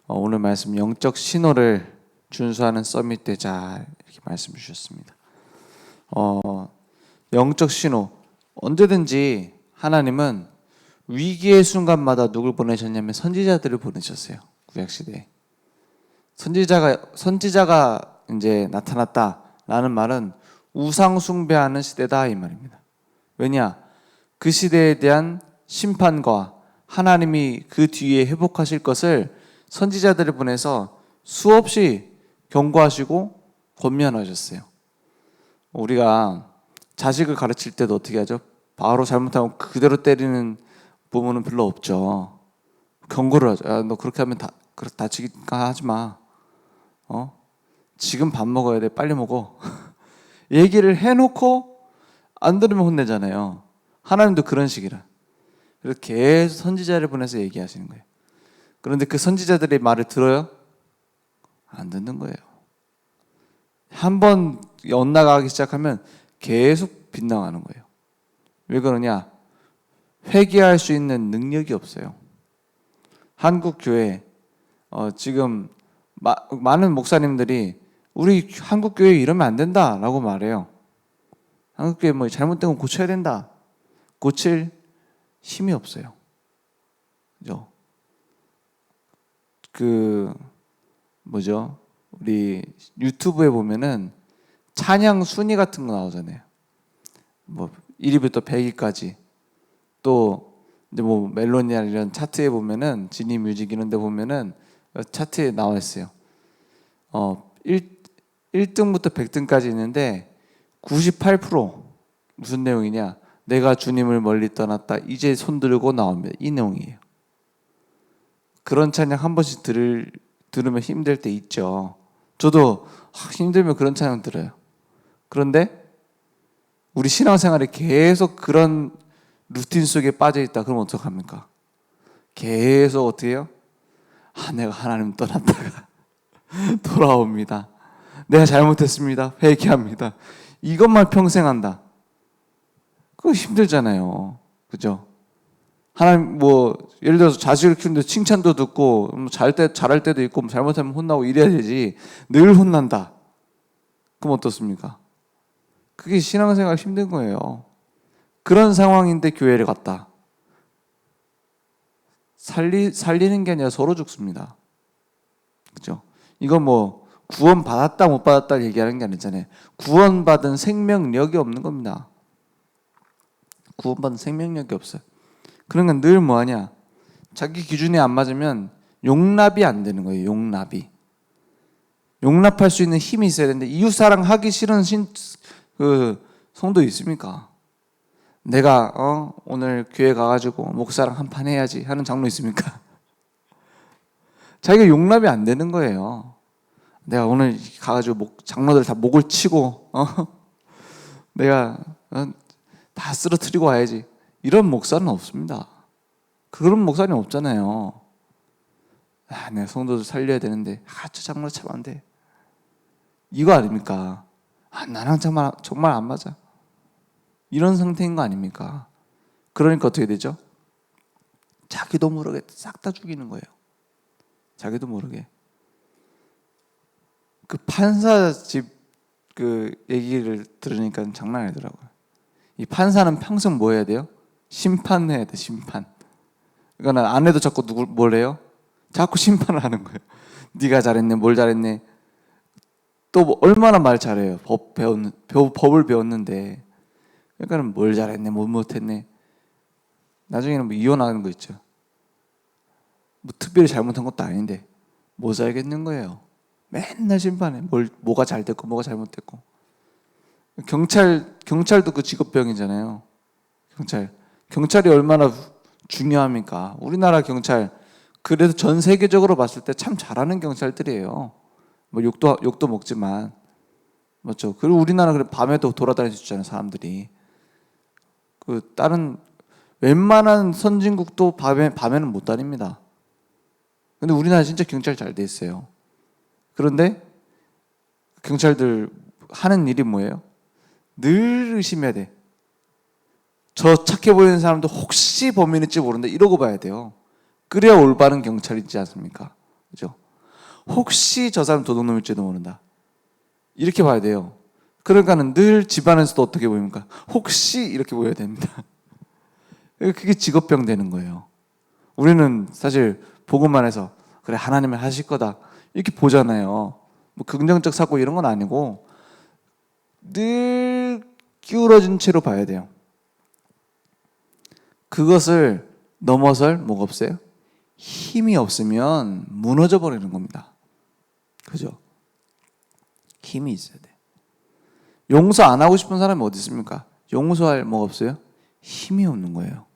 오늘 말씀 영적 신호를 준수하는 서밋 되자 이렇게 말씀 주셨습니다. 영적 신호 언제든지 하나님은 위기의 순간마다 누굴 보내셨냐면 선지자들을 보내셨어요. 구약 시대에 선지자가 이제 나타났다라는 말은 우상 숭배하는 시대다 이 말입니다. 왜냐? 그 시대에 대한 심판과 하나님이 그 뒤에 회복하실 것을 선지자들을 보내서 수없이 경고하시고 권면하셨어요. 우리가 자식을 가르칠 때도 어떻게 하죠? 바로 잘못하면 그대로 때리는 부모는 별로 없죠. 경고를 하죠. 야, 너 그렇게 하면 다치니까 하지 마. 지금 밥 먹어야 돼. 빨리 먹어. 얘기를 해놓고 안 들으면 혼내잖아요. 하나님도 그런 식이라. 그래서 계속 선지자를 보내서 얘기하시는 거예요. 그런데 그 선지자들의 말을 들어요? 안 듣는 거예요. 한번 엇나가기 시작하면 계속 빗나가는 거예요. 왜 그러냐? 회개할 수 있는 능력이 없어요. 한국 교회 지금 많은 목사님들이 우리 한국 교회 이러면 안 된다라고 말해요. 한국 교회 뭐 잘못된 건 고쳐야 된다. 고칠 힘이 없어요. 그죠? 우리 유튜브에 보면은 찬양 순위 같은 거 나오잖아요. 뭐 1위부터 100위까지. 또 이제 뭐 멜로디나 이런 차트에 보면은 지니 뮤직 이런 데 보면은 차트에 나와 있어요. 1등부터 100등까지 있는데 98% 무슨 내용이냐? 내가 주님을 멀리 떠났다. 이제 손 들고 나옵니다. 이 내용이에요. 그런 찬양 한 번씩 들으면 힘들 때 있죠. 저도 힘들면 그런 찬양 들어요. 그런데 우리 신앙생활에 계속 그런 루틴 속에 빠져있다. 그럼 어떡합니까? 계속 어떻게 해요? 내가 하나님 떠났다가 돌아옵니다. 내가 잘못했습니다. 회개합니다. 이것만 평생 한다. 그거 힘들잖아요. 그죠? 하나님 예를 들어서 자식을 키우는데 칭찬도 듣고 잘할 때도 있고 잘못하면 혼나고 이래야 되지. 늘 혼난다. 그럼 어떻습니까? 그게 신앙생활 힘든 거예요. 그런 상황인데 교회를 갔다. 살리는 게 아니라 서로 죽습니다. 그죠? 이건 구원 받았다 못 받았다 얘기하는 게 아니잖아요. 구원받은 생명력이 없는 겁니다. 구원받은 생명력이 없어요. 그러니까 늘 뭐하냐? 자기 기준에 안 맞으면 용납이 안 되는 거예요. 용납할 수 있는 힘이 있어야 되는데 이웃사랑 하기 싫은 성도 있습니까? 내가 오늘 교회 가가지고 목사랑 한판 해야지 하는 장로 있습니까? 자기가 용납이 안 되는 거예요. 내가 오늘 가가지고 장로들 다 목을 치고 내가 다 쓰러뜨리고 와야지. 이런 목사는 없습니다. 그런 목사님 없잖아요. 내가 성도들 살려야 되는데 저 장로 참 안 돼. 이거 아닙니까? 나랑 정말 안 맞아. 이런 상태인 거 아닙니까? 그러니까 어떻게 되죠? 자기도 모르게 싹 다 죽이는 거예요. 자기도 모르게. 그 판사 집 얘기를 들으니까 장난 아니더라고요. 이 판사는 평생 뭐 해야 돼요? 심판해야 돼, 심판. 그러니까 아내도 자꾸 뭘 해요? 자꾸 심판을 하는 거예요. 네가 잘했네, 뭘 잘했네. 또 얼마나 말 잘해요. 법을 배웠는데. 그러니까 뭘 잘했네, 뭘 못했네. 나중에는 이혼하는 거 있죠. 특별히 잘못한 것도 아닌데 뭐 살겠는 거예요. 맨날 심판해. 뭐가 잘 됐고 뭐가 잘못됐고. 경찰도 그 직업병이잖아요. 경찰이 얼마나 중요합니까? 우리나라 경찰 그래도 전 세계적으로 봤을 때 참 잘하는 경찰들이에요. 욕도 먹지만 맞죠? 그리고 우리나라 그래 밤에도 돌아다닐 수 있잖아요, 사람들이. 다른 웬만한 선진국도 밤에는 못 다닙니다. 근데 우리나라 진짜 경찰 잘 돼 있어요. 그런데 경찰들 하는 일이 뭐예요? 늘 의심해야 돼. 저 착해 보이는 사람도 혹시 범인일지 모르는데 이러고 봐야 돼요. 그래야 올바른 경찰이지 않습니까? 그죠? 혹시 저 사람 도둑놈일지도 모른다. 이렇게 봐야 돼요. 그러니까는 늘 집안에서도 어떻게 보입니까? 혹시 이렇게 보여야 됩니다. 그게 직업병 되는 거예요. 우리는 사실 보고만 해서 그래 하나님은 하실 거다 이렇게 보잖아요. 뭐 긍정적 사고 이런 건 아니고 늘 기울어진 채로 봐야 돼요. 그것을 넘어설 뭐가 없어요? 힘이 없으면 무너져 버리는 겁니다. 그죠? 힘이 있어야 돼. 용서 안 하고 싶은 사람이 어디 있습니까? 용서할 뭐가 없어요? 힘이 없는 거예요.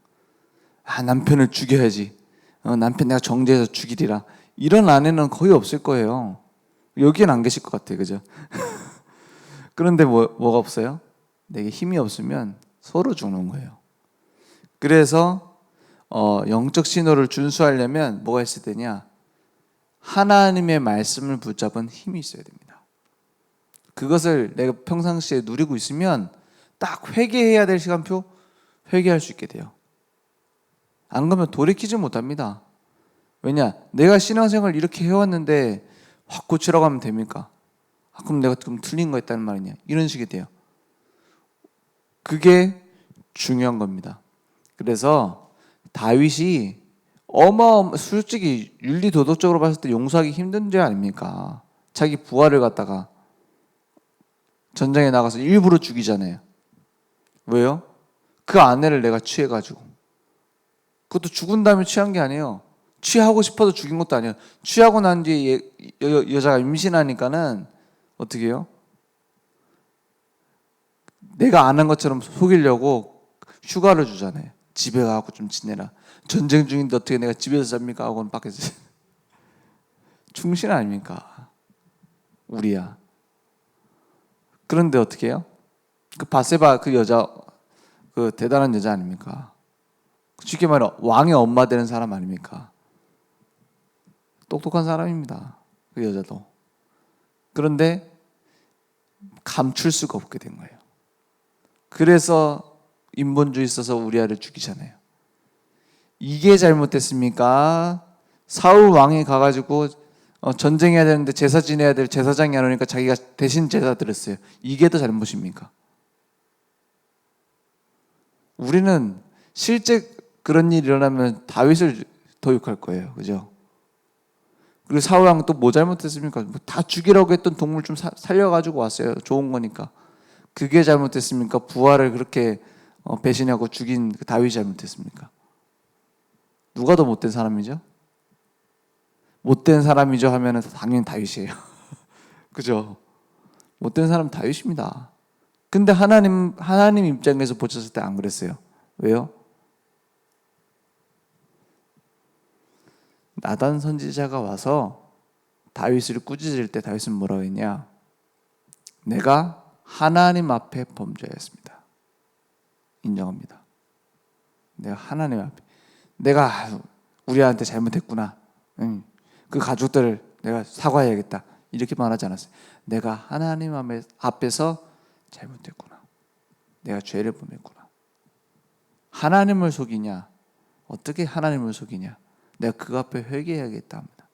아, 남편을 죽여야지. 남편 내가 정죄해서 죽이리라. 이런 아내는 거의 없을 거예요. 여기엔 안 계실 것 같아요. 그죠? 그런데 뭐가 없어요? 내게 힘이 없으면 서로 죽는 거예요. 그래서 영적 신호를 준수하려면 뭐가 있어야 되냐? 하나님의 말씀을 붙잡은 힘이 있어야 됩니다. 그것을 내가 평상시에 누리고 있으면 딱 회개해야 될 시간표 회개할 수 있게 돼요. 안 그러면 돌이키지 못합니다. 왜냐? 내가 신앙생활 이렇게 해왔는데 확 고치라고 하면 됩니까? 아, 그럼 내가 좀 틀린 거 했다는 말이냐? 이런 식이 돼요. 그게 중요한 겁니다. 그래서 다윗이 솔직히 윤리 도덕적으로 봤을 때 용서하기 힘든 죄 아닙니까? 자기 부하를 갖다가 전장에 나가서 일부러 죽이잖아요. 왜요? 그 아내를 내가 취해가지고. 그것도 죽은 다음에 취한 게 아니에요. 취하고 싶어서 죽인 것도 아니에요. 취하고 난 뒤에 여자가 임신하니까는 어떻게 해요? 내가 아는 것처럼 속이려고 휴가를 주잖아요. 집에 가고 좀 지내라. 전쟁 중인데 어떻게 내가 집에서 잡니까? 하고는 밖에서. 충신 아닙니까? 우리야. 그런데 어떻게 해요? 그 바세바 그 여자, 그 대단한 여자 아닙니까? 쉽게 말해 왕의 엄마 되는 사람 아닙니까? 똑똑한 사람입니다. 그 여자도. 그런데 감출 수가 없게 된 거예요. 그래서 인본주의 있어서 우리아를 죽이잖아요. 이게 잘못됐습니까? 사울 왕이 가가지고 전쟁해야 되는데 제사 지내야 될 제사장이 안 오니까 자기가 대신 제사 드렸어요. 이게 더 잘못입니까? 우리는 실제 그런 일이 일어나면 다윗을 더 욕할 거예요. 그죠? 그리고 사울 왕은 또 뭐 잘못했습니까? 다 죽이라고 했던 동물 좀 살려가지고 왔어요. 좋은 거니까. 그게 잘못됐습니까? 부하를 그렇게 배신하고 죽인 그 다윗이 잘못됐습니까? 누가 더 못된 사람이죠? 못된 사람이죠 하면은 당연히 다윗이에요. 그죠? 못된 사람은 다윗입니다. 근데 하나님 입장에서 보셨을 때 안 그랬어요. 왜요? 나단 선지자가 와서 다윗을 꾸짖을 때 다윗은 뭐라고 했냐? 내가 하나님 앞에 범죄했습니다. 인정합니다. 내가 하나님 앞에 내가 우리한테 잘못했구나. 그 가족들을 내가 사과해야겠다. 이렇게 말하지 않았어요. 내가 하나님 앞에서 잘못했구나. 내가 죄를 범했구나. 하나님을 속이냐? 어떻게 하나님을 속이냐? 내가 그 앞에 회개해야겠다 합니다.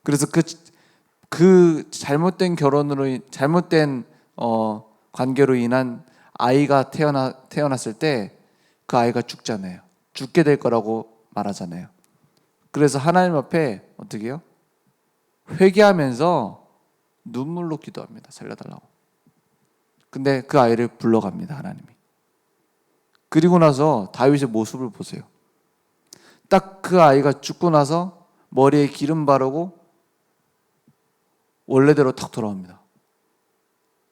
그래서 그 잘못된 결혼으로 잘못된 관계로 인한 아이가 태어났을 때 그 아이가 죽잖아요. 죽게 될 거라고 말하잖아요. 그래서 하나님 앞에 어떻게 해요? 회개하면서 눈물로 기도합니다. 살려달라고. 근데 그 아이를 불러갑니다. 하나님이. 그리고 나서 다윗의 모습을 보세요. 딱 그 아이가 죽고 나서 머리에 기름 바르고 원래대로 탁 돌아옵니다.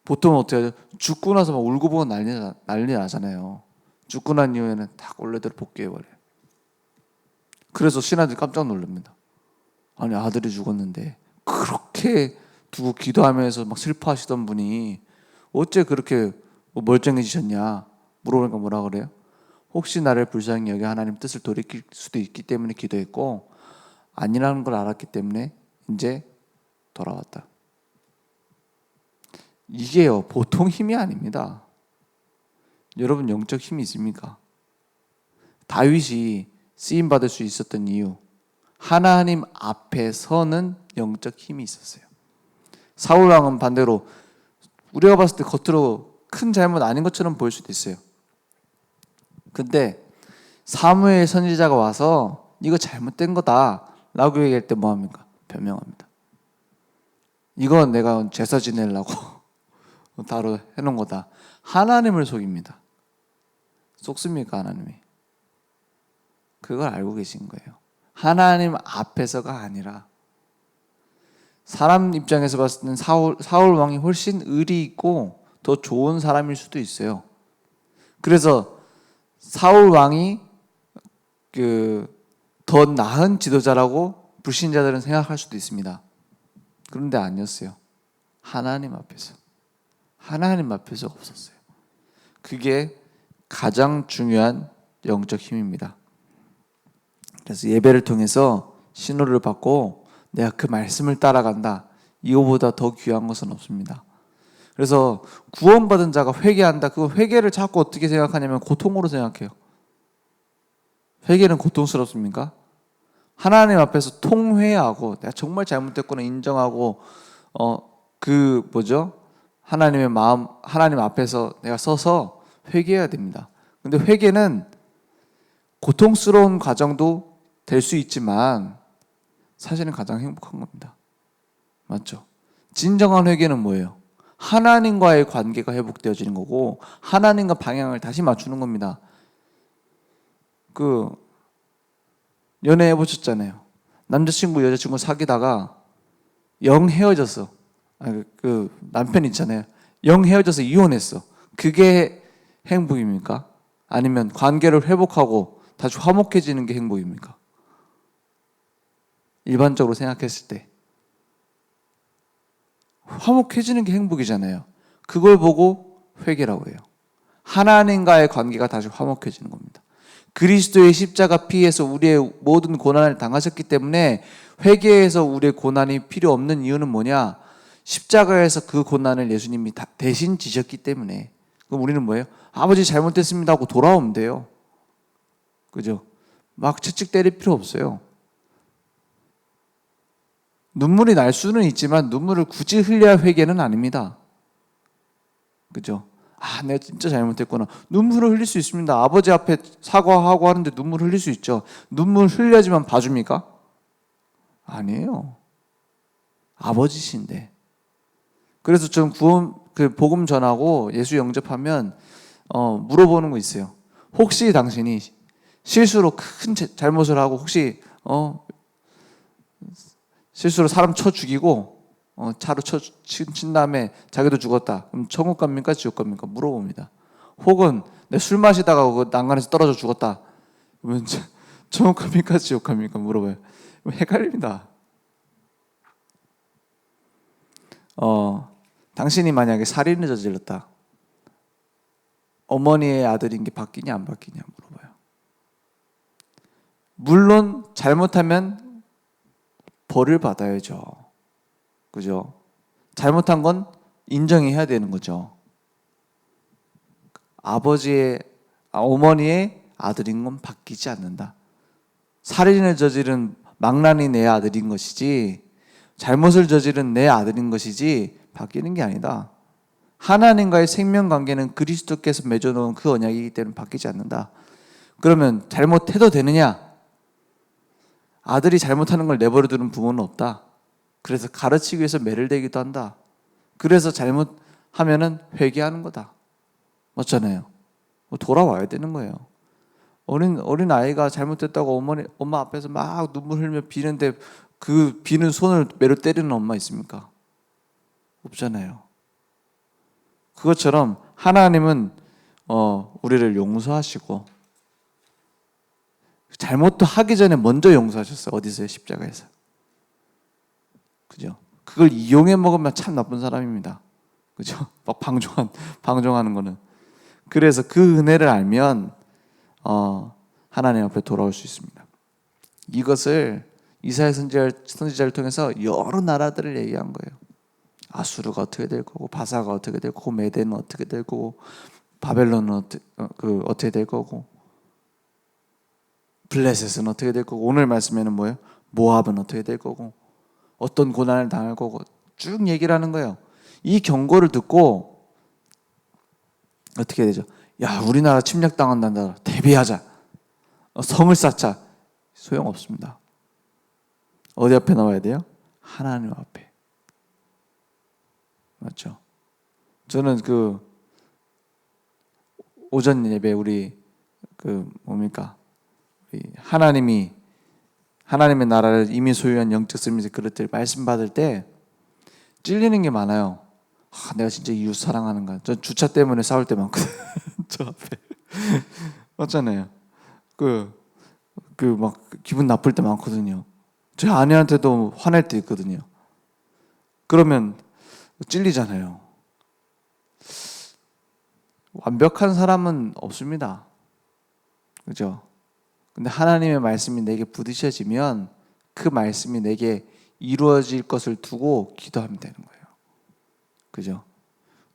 보통은 어떻게 하죠? 죽고 나서 막 울고 보고 난리 나잖아요. 죽고 난 이후에는 딱 원래대로 복귀해버려요. 그래서 신하들이 깜짝 놀랍니다. 아니 아들이 죽었는데 그렇게 두고 기도하면서 막 슬퍼하시던 분이 어째 그렇게 멀쩡해지셨냐 물어보니까 뭐라 그래요? 혹시 나를 불쌍히 여겨 하나님 뜻을 돌이킬 수도 있기 때문에 기도했고 아니라는 걸 알았기 때문에 이제 돌아왔다. 이게요 보통 힘이 아닙니다. 여러분 영적 힘이 있습니까? 다윗이 쓰임받을 수 있었던 이유 하나님 앞에서는 영적 힘이 있었어요. 사울 왕은 반대로 우리가 봤을 때 겉으로 큰 잘못 아닌 것처럼 보일 수도 있어요. 근데 사무엘 선지자가 와서 이거 잘못된 거다 라고 얘기할 때 뭐합니까? 변명합니다. 이건 내가 제사 지내려고 따로 해놓은 거다. 하나님을 속입니다. 속습니까? 하나님이? 그걸 알고 계신 거예요. 하나님 앞에서가 아니라 사람 입장에서 봤을 때는 사울 왕이 훨씬 의리 있고 더 좋은 사람일 수도 있어요. 그래서 사울 왕이 더 나은 지도자라고 불신자들은 생각할 수도 있습니다. 그런데 아니었어요. 하나님 앞에서 없었어요. 그게 가장 중요한 영적 힘입니다. 그래서 예배를 통해서 신호를 받고 내가 그 말씀을 따라간다. 이거보다 더 귀한 것은 없습니다. 그래서 구원받은 자가 회개한다. 그 회개를 자꾸 어떻게 생각하냐면 고통으로 생각해요. 회개는 고통스럽습니까? 하나님 앞에서 통회하고 내가 정말 잘못됐구나 인정하고 하나님의 마음, 하나님 앞에서 내가 서서 회개해야 됩니다. 근데 회개는 고통스러운 과정도 될 수 있지만 사실은 가장 행복한 겁니다. 맞죠? 진정한 회개는 뭐예요? 하나님과의 관계가 회복되어지는 거고 하나님과 방향을 다시 맞추는 겁니다. 연애해 보셨잖아요. 남자친구 여자친구 사귀다가 영 헤어졌어. 남편 있잖아요. 영 헤어져서 이혼했어. 그게 행복입니까? 아니면 관계를 회복하고 다시 화목해지는 게 행복입니까? 일반적으로 생각했을 때 화목해지는 게 행복이잖아요. 그걸 보고 회개라고 해요. 하나님과의 관계가 다시 화목해지는 겁니다. 그리스도의 십자가 피에서 우리의 모든 고난을 당하셨기 때문에 회개해서 우리의 고난이 필요 없는 이유는 뭐냐? 십자가에서 그 고난을 예수님이 대신 지셨기 때문에. 그럼 우리는 뭐예요? 아버지 잘못했습니다 하고 돌아오면 돼요. 그죠? 막 채찍 때릴 필요 없어요. 눈물이 날 수는 있지만 눈물을 굳이 흘려야 회개는 아닙니다. 그죠? 내가 진짜 잘못했구나. 눈물을 흘릴 수 있습니다. 아버지 앞에 사과하고 하는데 눈물을 흘릴 수 있죠. 눈물 흘려야지만 봐줍니까? 아니에요. 아버지신데. 그래서 좀 복음 전하고 예수 영접하면 물어보는 거 있어요. 혹시 당신이 실수로 큰 잘못을 하고 혹시 실수로 사람 쳐 죽이고 차로 친 다음에 자기도 죽었다. 그럼 천국 갑니까? 지옥 갑니까? 물어봅니다. 혹은 내 술 마시다가 난간에서 떨어져 죽었다. 그러면 천국 갑니까? 지옥 갑니까? 물어봐요. 헷갈립니다. 당신이 만약에 살인을 저질렀다. 어머니의 아들인 게 바뀌냐 안 바뀌냐 물어봐요. 물론 잘못하면 벌을 받아야죠. 그죠? 잘못한 건 인정해야 되는 거죠. 어머니의 아들인 건 바뀌지 않는다. 살인을 저지른 망나니 내 아들인 것이지 잘못을 저지른 내 아들인 것이지 바뀌는 게 아니다. 하나님과의 생명관계는 그리스도께서 맺어놓은 그 언약이기 때문에 바뀌지 않는다. 그러면 잘못해도 되느냐? 아들이 잘못하는 걸 내버려 두는 부모는 없다. 그래서 가르치기 위해서 매를 대기도 한다. 그래서 잘못하면은 회개하는 거다. 맞잖아요. 돌아와야 되는 거예요. 어린 아이가 잘못했다고 엄마 앞에서 막 눈물 흘며 비는데 그 비는 손을 매로 때리는 엄마 있습니까? 없잖아요. 그것처럼 하나님은 우리를 용서하시고 잘못도 하기 전에 먼저 용서하셨어요. 어디서요? 십자가에서. 그죠? 그걸 이용해 먹으면 참 나쁜 사람입니다. 그죠? 막 방종하는 거는. 그래서 그 은혜를 알면 하나님 앞에 돌아올 수 있습니다. 이것을 이사야 선지자를 통해서 여러 나라들을 얘기한 거예요. 아수르가 어떻게 될 거고, 바사가 어떻게 될 거고, 메대는 어떻게 될 거고, 바벨론은 어떻게 될 거고, 블레셋은 어떻게 될 거고, 오늘 말씀에는 뭐예요? 모압은 어떻게 될 거고 어떤 고난을 당할 거고 쭉 얘기를 하는 거예요. 이 경고를 듣고 어떻게 되죠? 야, 우리나라 침략당한단다. 대비하자. 성을 쌓자. 소용없습니다. 어디 앞에 나와야 돼요? 하나님 앞에. 맞죠? 저는 그 오전 예배 우리 그 뭡니까? 하나님의 나라를 이미 소유한 영적 스미스 그릇들 말씀 받을 때 찔리는 게 많아요. 내가 진짜 이웃 사랑하는가? 전 주차 때문에 싸울 때 많거든. 저 앞에 맞잖아요. 막 기분 나쁠 때 많거든요. 제 아내한테도 화낼 때 있거든요. 그러면 찔리잖아요. 완벽한 사람은 없습니다. 그죠? 근데 하나님의 말씀이 내게 부딪혀지면 그 말씀이 내게 이루어질 것을 두고 기도하면 되는 거예요. 그죠?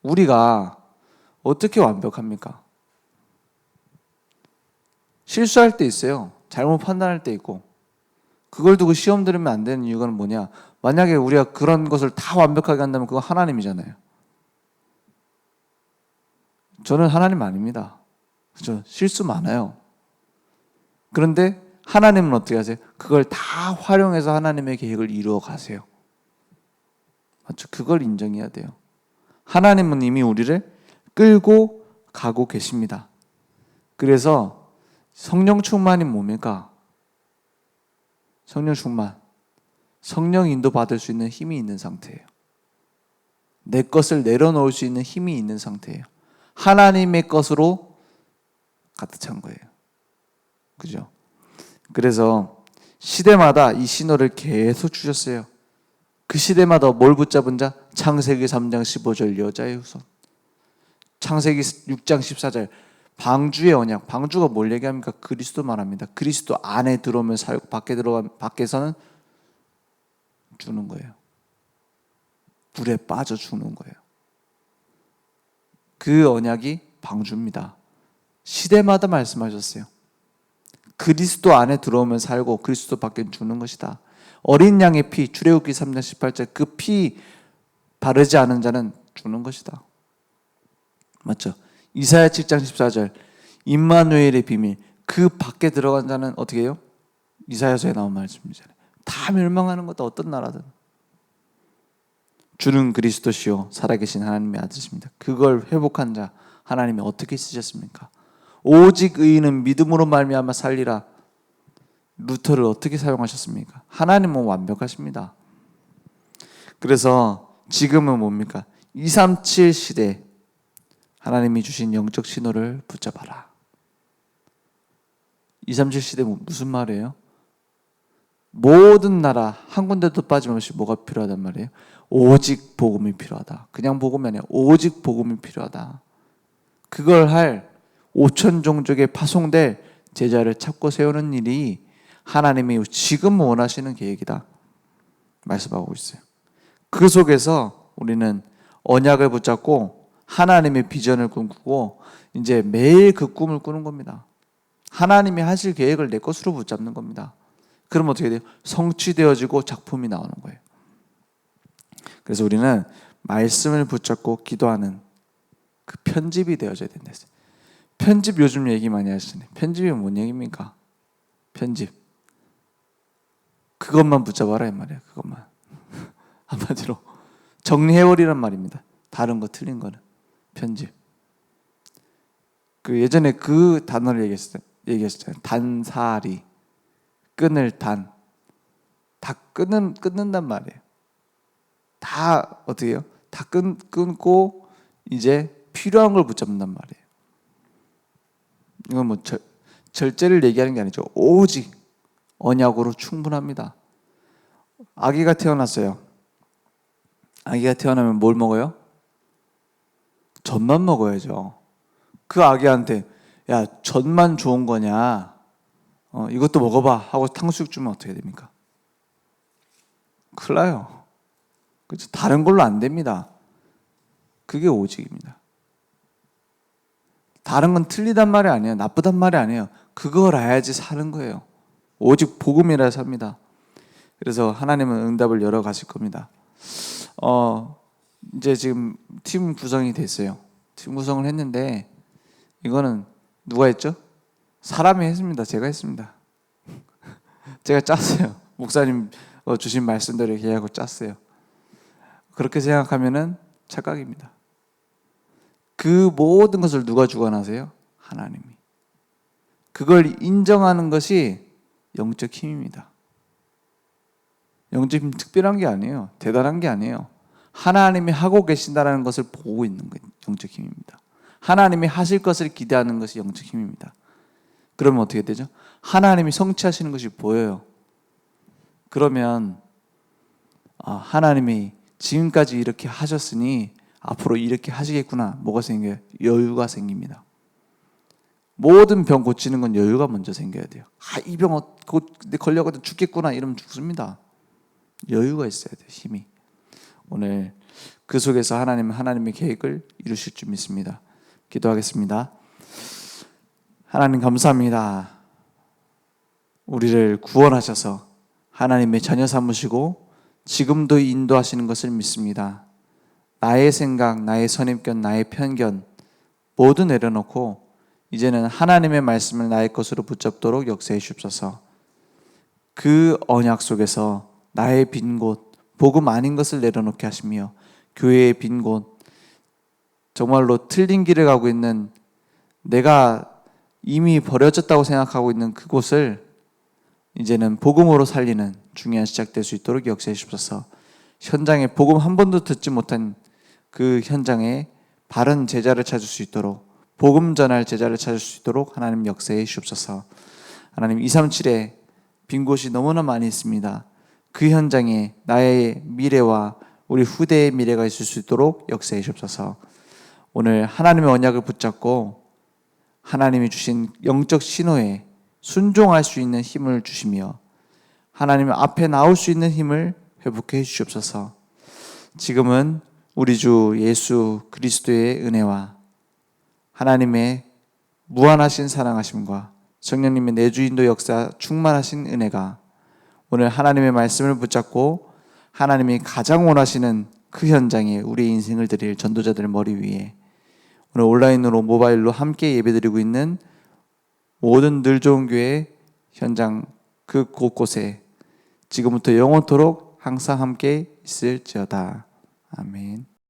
우리가 어떻게 완벽합니까? 실수할 때 있어요. 잘못 판단할 때 있고. 그걸 두고 시험 들으면 안 되는 이유가 뭐냐? 만약에 우리가 그런 것을 다 완벽하게 한다면 그거 하나님이잖아요. 저는 하나님 아닙니다. 그죠? 실수 많아요. 그런데 하나님은 어떻게 하세요? 그걸 다 활용해서 하나님의 계획을 이루어 가세요. 맞죠? 그걸 인정해야 돼요. 하나님은 이미 우리를 끌고 가고 계십니다. 그래서 성령 충만이 뭡니까? 성령 충만. 성령 인도 받을 수 있는 힘이 있는 상태예요. 내 것을 내려놓을 수 있는 힘이 있는 상태예요. 하나님의 것으로 가득 찬 거예요. 그죠? 그래서 시대마다 이 신호를 계속 주셨어요. 그 시대마다 뭘 붙잡은 자? 창세기 3장 15절 여자의 후손. 창세기 6장 14절 방주의 언약. 방주가 뭘 얘기합니까? 그리스도 말합니다. 그리스도 안에 들어오면 살고 밖에서는 죽는 거예요. 불에 빠져 죽는 거예요. 그 언약이 방주입니다. 시대마다 말씀하셨어요. 그리스도 안에 들어오면 살고 그리스도 밖엔 죽는 것이다. 어린 양의 피, 출애굽기 3장 18절 그 피 바르지 않은 자는 죽는 것이다. 맞죠? 이사야 7장 14절 임마누엘의 비밀 그 밖에 들어간 자는 어떻게 해요? 이사야서에 나온 말씀이잖아요. 다 멸망하는 것도 어떤 나라든. 주는 그리스도시요 살아계신 하나님의 아들이십니다. 그걸 회복한 자 하나님이 어떻게 쓰셨습니까? 오직 의인은 믿음으로 말미암아 살리라. 루터를 어떻게 사용하셨습니까? 하나님은 완벽하십니다. 그래서 지금은 뭡니까? 237 시대 하나님이 주신 영적 신호를 붙잡아라. 237 시대 무슨 말이에요? 모든 나라 한 군데도 빠짐없이 뭐가 필요하단 말이에요? 오직 복음이 필요하다. 그냥 복음이 아니라 오직 복음이 필요하다. 그걸 할 5천 종족에 파송될 제자를 찾고 세우는 일이 하나님이 지금 원하시는 계획이다 말씀하고 있어요. 그 속에서 우리는 언약을 붙잡고 하나님의 비전을 꿈꾸고 이제 매일 그 꿈을 꾸는 겁니다. 하나님이 하실 계획을 내 것으로 붙잡는 겁니다. 그럼 어떻게 돼요? 성취되어지고 작품이 나오는 거예요. 그래서 우리는 말씀을 붙잡고 기도하는 그 편집이 되어져야 된다 했어요. 편집 요즘 얘기 많이 하시잖아요. 편집이 뭔 얘기입니까? 편집. 그것만 붙잡아라 이 말이에요. 그것만. 한마디로 정리해버리란 말입니다. 다른 거 틀린 거는. 편집. 그 예전에 그 단어를 얘기했었잖아요. 단사리. 끊을 단. 다 끊는단 말이에요. 다 어떻게 해요? 다 끊고 이제 필요한 걸 붙잡는단 말이에요. 이건 뭐 절제를 얘기하는 게 아니죠. 오직 언약으로 충분합니다. 아기가 태어났어요. 아기가 태어나면 뭘 먹어요? 젖만 먹어야죠. 그 아기한테 야 젖만 좋은 거냐? 이것도 먹어봐 하고 탕수육 주면 어떻게 됩니까? 큰일 나요. 그렇죠? 다른 걸로 안 됩니다. 그게 오직입니다. 다른 건 틀리단 말이 아니에요. 나쁘단 말이 아니에요. 그걸 알아야지 사는 거예요. 오직 복음이라 삽니다. 그래서 하나님은 응답을 열어 가실 겁니다. 이제 지금 팀 구성이 됐어요. 팀 구성을 했는데 이거는 누가 했죠? 사람이 했습니다. 제가 했습니다. 제가 짰어요. 목사님 주신 말씀대로 얘기하고 짰어요. 그렇게 생각하면은 착각입니다. 그 모든 것을 누가 주관하세요? 하나님이. 그걸 인정하는 것이 영적 힘입니다. 영적 힘 특별한 게 아니에요. 대단한 게 아니에요. 하나님이 하고 계신다는 것을 보고 있는 게 영적 힘입니다. 하나님이 하실 것을 기대하는 것이 영적 힘입니다. 그러면 어떻게 되죠? 하나님이 성취하시는 것이 보여요. 그러면 하나님이 지금까지 이렇게 하셨으니 앞으로 이렇게 하시겠구나. 뭐가 생겨요? 여유가 생깁니다. 모든 병 고치는 건 여유가 먼저 생겨야 돼요. 이 병 걸려가지고 죽겠구나 이러면 죽습니다. 여유가 있어야 돼요. 힘이. 오늘 그 속에서 하나님은 하나님의 계획을 이루실 줄 믿습니다. 기도하겠습니다. 하나님 감사합니다. 우리를 구원하셔서 하나님의 자녀 삼으시고 지금도 인도하시는 것을 믿습니다. 나의 생각, 나의 선입견, 나의 편견 모두 내려놓고 이제는 하나님의 말씀을 나의 것으로 붙잡도록 역사해 주옵소서. 그 언약 속에서 나의 빈 곳, 복음 아닌 것을 내려놓게 하시며 교회의 빈 곳, 정말로 틀린 길을 가고 있는 내가 이미 버려졌다고 생각하고 있는 그곳을 이제는 복음으로 살리는 중요한 시작될 수 있도록 역사해 주옵소서. 현장에 복음 한 번도 듣지 못한 그 현장에 바른 제자를 찾을 수 있도록, 복음 전할 제자를 찾을 수 있도록 하나님 역사해 주옵소서. 하나님 237에 빈 곳이 너무나 많이 있습니다. 그 현장에 나의 미래와 우리 후대의 미래가 있을 수 있도록 역사해 주옵소서. 오늘 하나님의 언약을 붙잡고 하나님이 주신 영적 신호에 순종할 수 있는 힘을 주시며 하나님 앞에 나올 수 있는 힘을 회복해 주시옵소서. 지금은 우리 주 예수 그리스도의 은혜와 하나님의 무한하신 사랑하심과 성령님의 내주인도 역사 충만하신 은혜가 오늘 하나님의 말씀을 붙잡고 하나님이 가장 원하시는 그 현장에 우리의 인생을 드릴 전도자들 머리 위에 오늘 온라인으로 모바일로 함께 예배드리고 있는 모든 늘 좋은 교회 현장 그 곳곳에 지금부터 영원토록 항상 함께 있을지어다. 아멘.